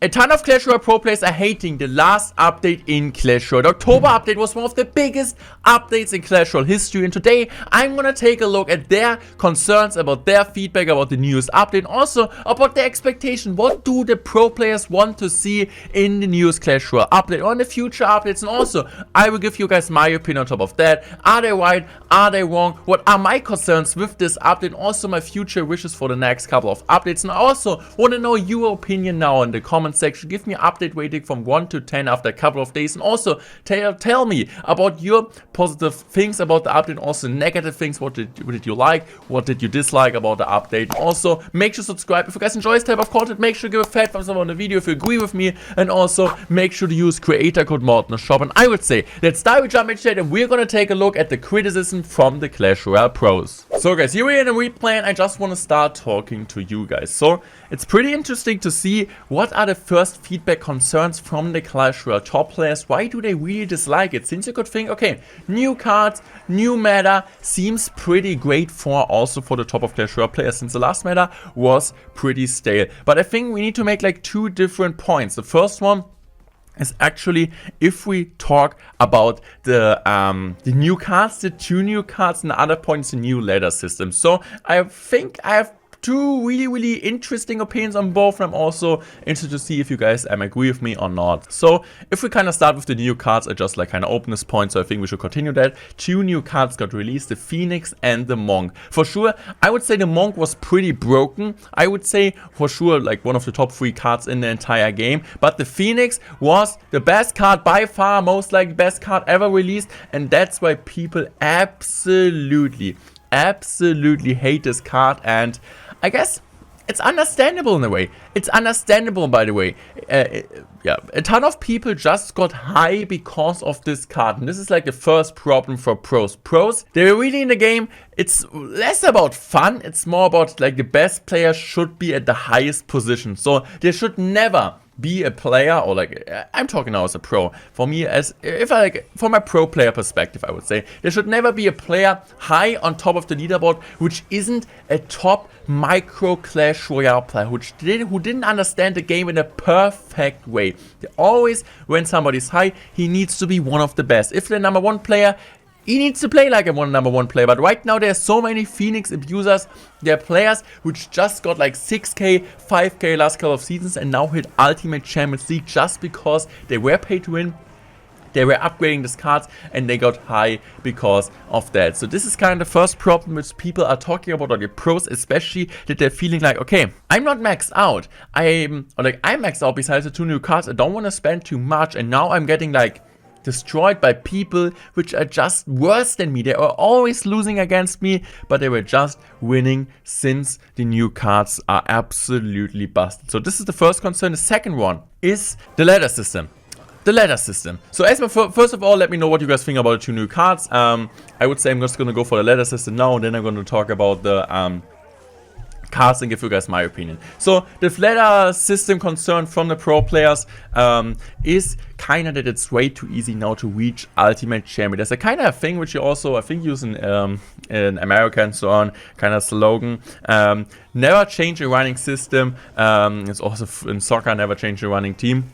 A ton of Clash Royale Pro players are hating the last update in Clash Royale. The October update was one of the biggest updates in Clash Royale history, and today I'm gonna take a look at their concerns, about their feedback about the newest update, also about their expectation. What do the pro players want to see in the newest Clash Royale update or in the future updates? And also, I will give you guys my opinion on top of that. Are they right? Are they wrong? What are my concerns with this update? Also, my future wishes for the next couple of updates. And I also want to know your opinion now in the comments section. Give me an update rating from 1 to 10 after a couple of days, and also tell me about your positive things about the update, also negative things. What did you like, what did you dislike about the update? Also make sure to subscribe if you guys enjoy this type of content. Make sure to give a fat thumbs up on the video if you agree with me, and also make sure to use creator code Mort in the shop. And I would say let's jump into it, and we're gonna take a look at the criticism from the Clash Royale pros. So guys, here we are in a replay, and I just want to start talking to you guys. So it's pretty interesting to see what are the first feedback concerns from the Clash Royale top players. Why do they really dislike it? Since you could think, okay, new cards, new meta seems pretty great also for the top of Clash Royale players, since the last meta was pretty stale. But I think we need to make like two different points. The first one is actually if we talk about the new cards, the two new cards, and the other points, the new ladder system. So I think I have two really interesting opinions on both, and I'm also interested to see if you guys agree with me or not. So if we kind of start with the new cards, I just like kind of open this point, so I think we should continue that. Two new cards got released, the Phoenix and the Monk. For sure, I would say the Monk was pretty broken. I would say for sure like one of the top 3 cards in the entire game, but the Phoenix was the best card by far, most likely best card ever released, and that's why people absolutely hate this card. And I guess it's understandable in a way. It's understandable, by the way. Yeah, a ton of people just got high because of this card. And this is like the first problem for pros. Pros, they're really in the game. It's less about fun. It's more about like the best players should be at the highest position. So there should never be a player, or like I'm talking now as a pro. For me, from my pro player perspective, I would say there should never be a player high on top of the leaderboard which isn't a top micro Clash Royale player, who didn't understand the game in a perfect way. Always, when somebody's high, he needs to be one of the best. If the number 1 player, he needs to play like a number 1 player. But right now there's so many Phoenix abusers. There are players which just got like 6k, 5k last couple of seasons and now hit Ultimate Champions League just because they were paid to win. They were upgrading these cards and they got high because of that. So this is kind of the first problem which people are talking about, or the pros especially, that they're feeling like, okay, I'm not maxed out. I'm maxed out besides the 2 new cards. I don't want to spend too much, and now I'm getting like destroyed by people which are just worse than me. They are always losing against me, but they were just winning since the new cards are absolutely busted. So this is the first concern. The second one is the ladder system. The ladder system. So first of all, let me know what you guys think about the 2 new cards. I would say I'm just going to go for the ladder system now, and then I'm going to talk about the cards and give you guys my opinion. So the ladder system concern from the pro players is kind of that it's way too easy now to reach Ultimate Champion. There's a kind of thing which you also I think use in America and so on, kind of slogan. Never change a running system. It's also in soccer, never change a running team.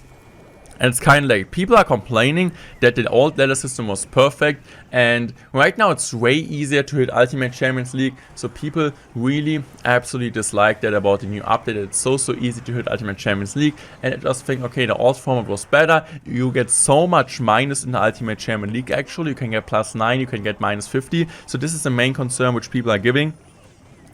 And it's kind of like people are complaining that the old ladder system was perfect, and right now it's way easier to hit Ultimate Champions League. So people really absolutely dislike that about the new update. It's so easy to hit Ultimate Champions League, and I just think, okay, the old format was better. You get so much minus in the Ultimate Champions League. Actually, you can get +9, you can get -50. So this is the main concern which people are giving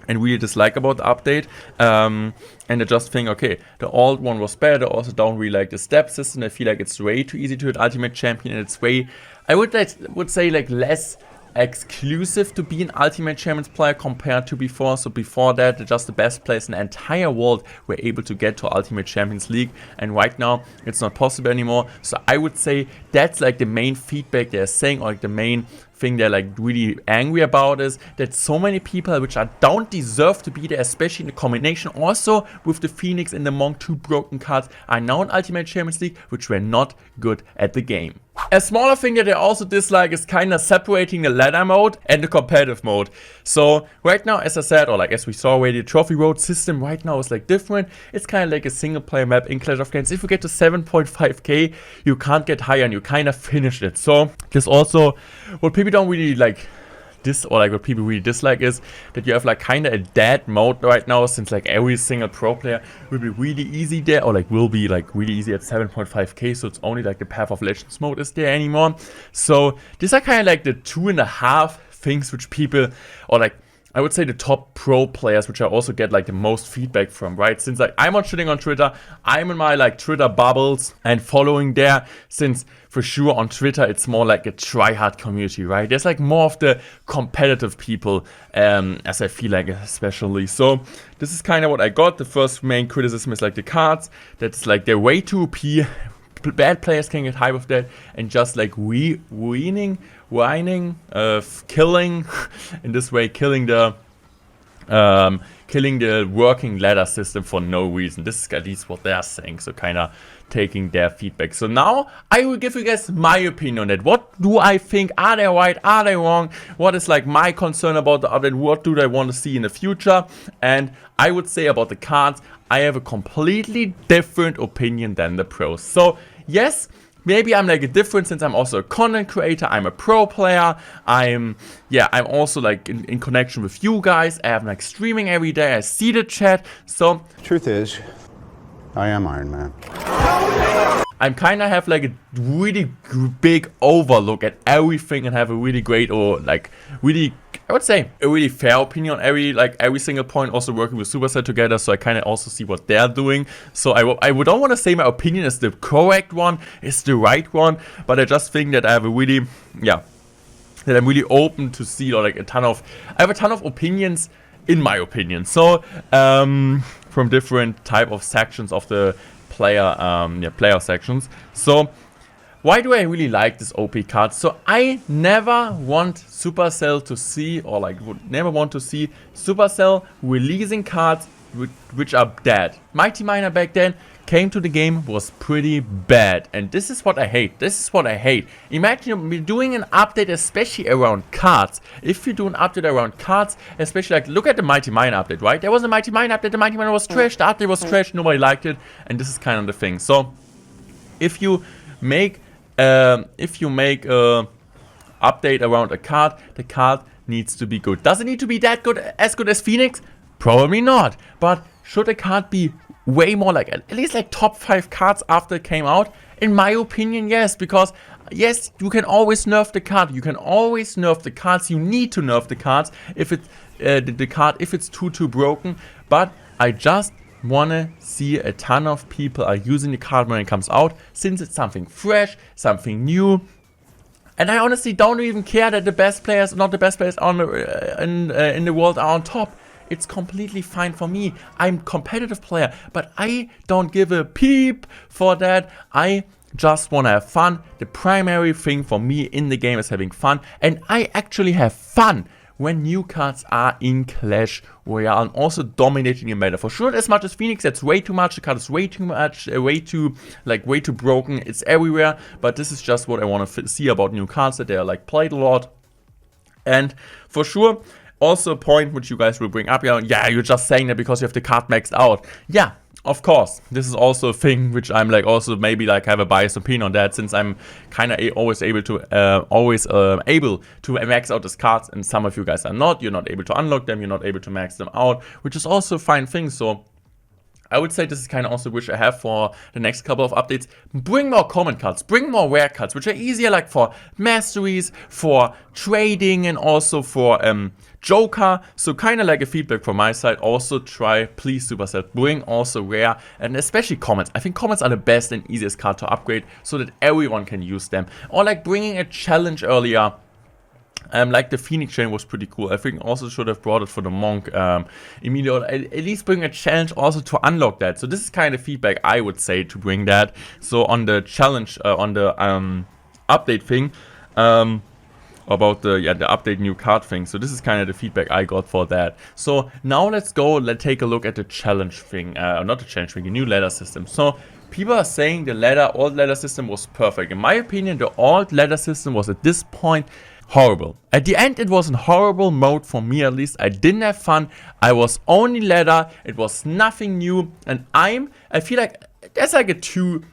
and really dislike about the update. And I just think, okay, the old one was better. I also don't really like the step system. I feel like it's way too easy to hit Ultimate Champion, and it's way, I would say like less exclusive to be an Ultimate Champions player compared to before. So before that, just the best players in the entire world were able to get to Ultimate Champions League, and right now it's not possible anymore. So I would say that's like the main feedback they're saying, or like the main thing they're like really angry about, is that so many people which don't deserve to be there, especially in the combination also with the Phoenix and the Monk, 2 broken cards, are now in Ultimate Champions League, which were not good at the game. A smaller thing that I also dislike is kind of separating the ladder mode and the competitive mode. So right now, as I said, or like as we saw already, the trophy road system right now is like different. It's kind of like a single player map in Clash of Clans. If you get to 7.5k, you can't get higher and you kind of finished it. So this also, what people don't really like, or like what people really dislike is that you have like kind of a dead mode right now, since like every single pro player will be really easy there, or like will be like really easy at 7.5k, so it's only like the Path of Legends mode is there anymore. So these are kind of like the 2.5 things which people, or like I would say the top pro players, which I also get like the most feedback from, right? Since like I'm not shitting on Twitter, I'm in my like Twitter bubbles and following there, since for sure on Twitter it's more like a try-hard community, right? There's like more of the competitive people, as I feel like especially. So this is kind of what I got. The first main criticism is like the cards. That's like they're way too OP. Bad players can get high with that, and just like whining, killing in this way, killing the working ladder system for no reason. This is at least what they are saying, so kind of taking their feedback. So now I will give you guys my opinion on that. What do I think? Are they right? Are they wrong? What is like my concern about the update? What do I want to see in the future? And I would say about the cards, I have a completely different opinion than the pros. So yes, maybe I'm like a different, since I'm also a content creator, I'm a pro player, I'm also like in connection with you guys, I have like streaming every day, I see the chat, so... Truth is, I am Iron Man. I'm kind of have like a really big overlook at everything and have a really great, or like really, I would say a really fair opinion on every single point, also working with Supercell together, so I kind of also see what they're doing. So I don't want to say my opinion is the correct one, is the right one, but I just think that I have a really, that I'm really open to see, or like I have a ton of opinions in my opinion. So from different type of sections of the player sections. So why do I really like this OP card? So I never want Supercell to see, or like would never want to see Supercell releasing cards which are dead. Mighty Miner back then came to the game, was pretty bad, and this is what I hate. This is what I hate. Imagine me doing an update, especially around cards. If you do an update around cards, especially like look at the Mighty Miner update, right? There was a Mighty Miner update, the Mighty Miner was trash, the update was trash, nobody liked it, and this is kind of the thing. So if you make a update around a card, the card needs to be good. Does it need to be that good as Phoenix? Probably not. But should a card be way more like at least like top 5 cards after it came out? In my opinion, yes, because yes, you can always nerf the card. You can always nerf the cards. You need to nerf the cards if it's the card if it's too broken. But I just wanna see a ton of people are using the card when it comes out, since it's something fresh, something new. And I honestly don't even care that the best players, not the best players on in the world are on top. It's completely fine for me. I'm a competitive player, but I don't give a peep for that. I just want to have fun. The primary thing for me in the game is having fun, and I actually have fun when new cards are in Clash Royale and also dominating the meta. For sure, not as much as Phoenix, that's way too much. The card is way too much, way too broken. It's everywhere, but this is just what I want to see about new cards, that they are like played a lot. And for sure, also a point which you guys will bring up, yeah, you're just saying that because you have the card maxed out. Yeah, of course. This is also a thing which I'm like also maybe like have a biased opinion on that, since I'm kind of always able to max out these cards, and some of you guys are not. You're not able to unlock them, you're not able to max them out, which is also a fine thing. So I would say this is kind of also which I have for the next couple of updates. Bring more common cards, bring more rare cards, which are easier like for masteries, for trading, and also for Joker. So kind of like a feedback from my side. Also try, please Supercell, bring also rare and especially commons. I think commons are the best and easiest card to upgrade so that everyone can use them. Or like bringing a challenge earlier. Like the Phoenix chain was pretty cool. I think also should have brought it for the Monk immediately. At least bring a challenge also to unlock that. So this is kind of feedback I would say to bring that. So on the challenge, on the update thing, about the update new card thing. So this is kind of the feedback I got for that. So now let's take a look at the challenge thing. Not the challenge thing, the new ladder system. So people are saying the old ladder system was perfect. In my opinion, the old ladder system was at this point horrible. At the end, it was a horrible mode for me, at least. I didn't have fun. I was only ladder. It was nothing new. And I feel like there's like a two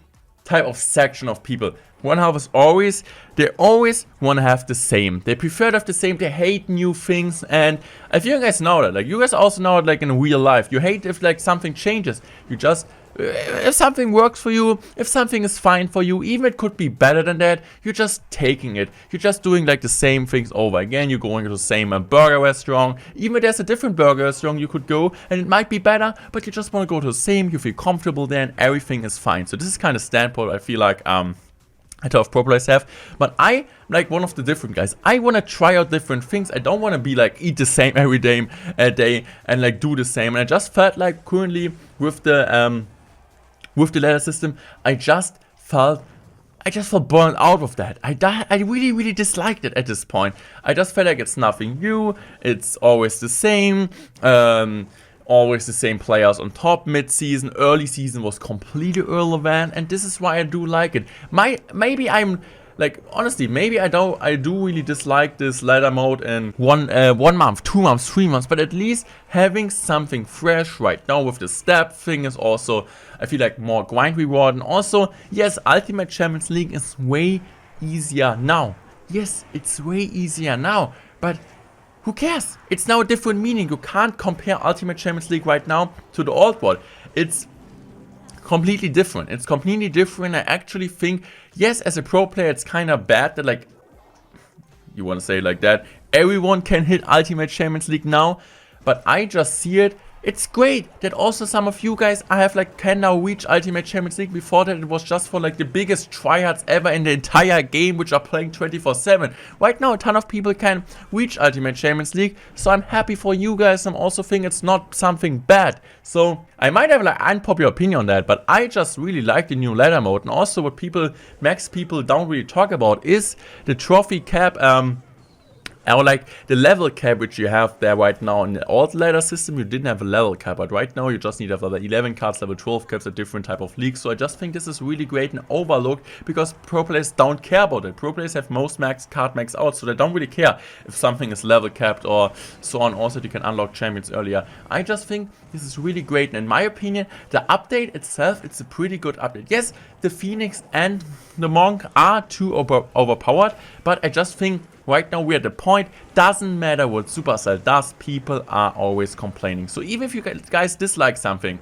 type of section of people. One half is they always want to have the same. They prefer to have the same. They hate new things. And I feel you guys know that. Like, you guys also know it, like, in real life. You hate if, like, something changes. You just, if something works for you, if something is fine for you, even it could be better than that, you're just taking it. You're just doing, like, the same things over again. You're going to the same burger restaurant. Even if there's a different burger restaurant you could go, and it might be better, but you just want to go to the same. You feel comfortable there, and everything is fine. So this is kind of standpoint I feel like, a lot of pro players have, but I like one of the different guys. I want to try out different things. I don't want to be like eat the same every day and like do the same. And I just felt like currently with the ladder system, I just felt burned out of that. I really disliked it at this point. I just felt like it's nothing new. It's always the same. Always the same players on top. Mid-season, early season was completely irrelevant, and this is why I do like it. Maybe I'm like, honestly, maybe I do really dislike this ladder mode in 1 month, 2 months, 3 months, but at least having something fresh right now with the step thing is also, I feel like, more grind reward. And also, yes, Ultimate Champions League is way easier now. Yes, it's way easier now, but who cares? It's now a different meaning. You can't compare Ultimate Champions League right now to the old world. It's completely different. It's completely different. I actually think, yes, as a pro player, it's kind of bad that, like, you want to say it like that, everyone can hit Ultimate Champions League now, but I just see it. It's great that also some of you guys can now reach Ultimate Champions League. Before that, it was just for like the biggest tryhards ever in the entire game, which are playing 24/7. Right now, a ton of people can reach Ultimate Champions League, so I'm happy for you guys. I'm also think it's not something bad. So I might have like unpopular opinion on that, but I just really like the new ladder mode. And also what max people don't really talk about is the trophy cap, or like the level cap which you have there right now. In the old ladder system, you didn't have a level cap, but right now you just need to have level 11 cards, level 12 caps, a different type of league. So I just think this is really great and overlooked because pro players don't care about it. Pro players have most card max out, so they don't really care if something is level capped or so on. Also, you can unlock champions earlier. I just think this is really great, and in my opinion, the update itself, it's a pretty good update. Yes, the Phoenix and the Monk are too overpowered, but I just think right now we're at the point, doesn't matter what Supercell does, people are always complaining. So even if you guys dislike something,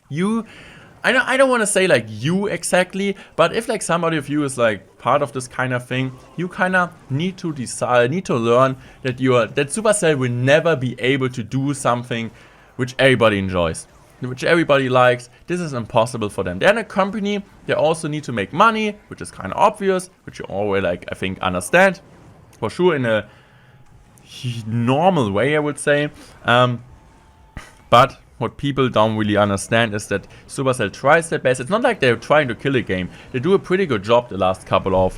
I don't want to say like you exactly, but if like somebody of you is like part of this kind of thing, you kind of need to learn that Supercell will never be able to do something which everybody enjoys, which everybody likes. This is impossible for them. They're in a company, they also need to make money, which is kind of obvious, which you always like, I think, understand. For sure, in a normal way, I would say. But what people don't really understand is that Supercell tries their best. It's not like they're trying to kill a game. They do a pretty good job the last couple of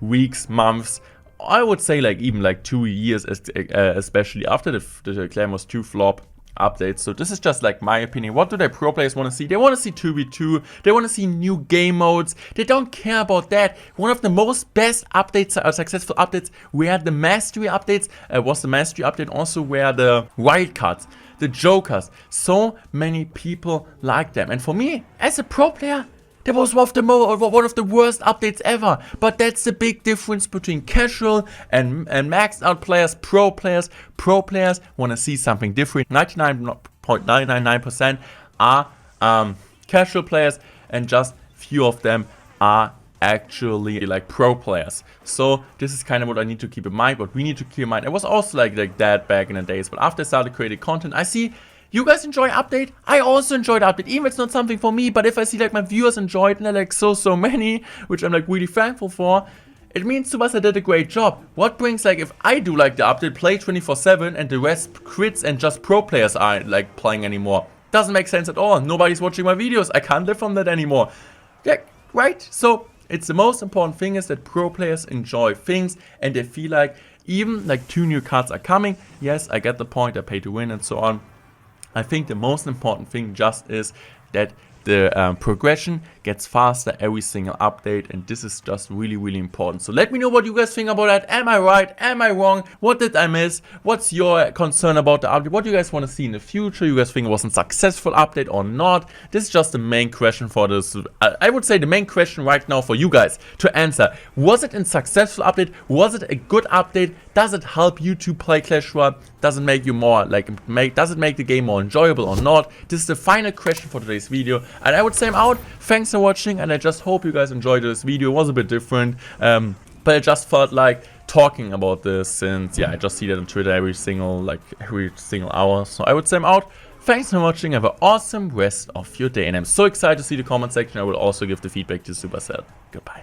weeks, months. I would say like even like 2 years, especially after the Claim was 2 flop updates. So this is just like my opinion. What do their pro players want to see? They want to see 2v2. They want to see new game modes. They don't care about that. One of the most best updates, successful updates, were the mastery updates. Was the mastery update also where the wildcards, the jokers. So many people like them. And for me, as a pro player, that was one of the worst updates ever. But that's the big difference between casual and maxed out players, pro players. Pro players want to see something different. 99.999% are casual players, and just few of them are actually like pro players. So this is kind of what I need to keep in mind, what we need to keep in mind. It was also like that back in the days, but after I started creating content, I see you guys enjoy update. I also enjoyed update, even if it's not something for me. But if I see like my viewers enjoyed, and they're like so many, which I'm like really thankful for, it means Supercell did a great job. What brings, like, if I do like the update, play 24/7, and the rest quits and just pro players aren't like playing anymore? Doesn't make sense at all. Nobody's watching my videos. I can't live from that anymore. Yeah, right? So it's the most important thing is that pro players enjoy things, and they feel like even like 2 new cards are coming. Yes, I get the point. I pay to win and so on. I think the most important thing just is that the progression gets faster every single update, and this is just really, really important. So let me know what you guys think about that. Am I right? Am I wrong? What did I miss? What's your concern about the update? What do you guys want to see in the future? You guys think it was a successful update or not? This is just the main question for this. I would say the main question right now for you guys to answer. Was it a successful update? Was it a good update? Does it help you to play Clash Royale? Does it make you more does it make the game more enjoyable or not? This is the final question for today's video, and I would say I'm out. Thanks for watching, and I just hope you guys enjoyed this video. It was a bit different, but I just felt like talking about this since, yeah, I just see that on Twitter every single hour. So I would say I'm out. Thanks for watching. Have an awesome rest of your day, and I'm so excited to see the comment section. I will also give the feedback to Supercell. Goodbye.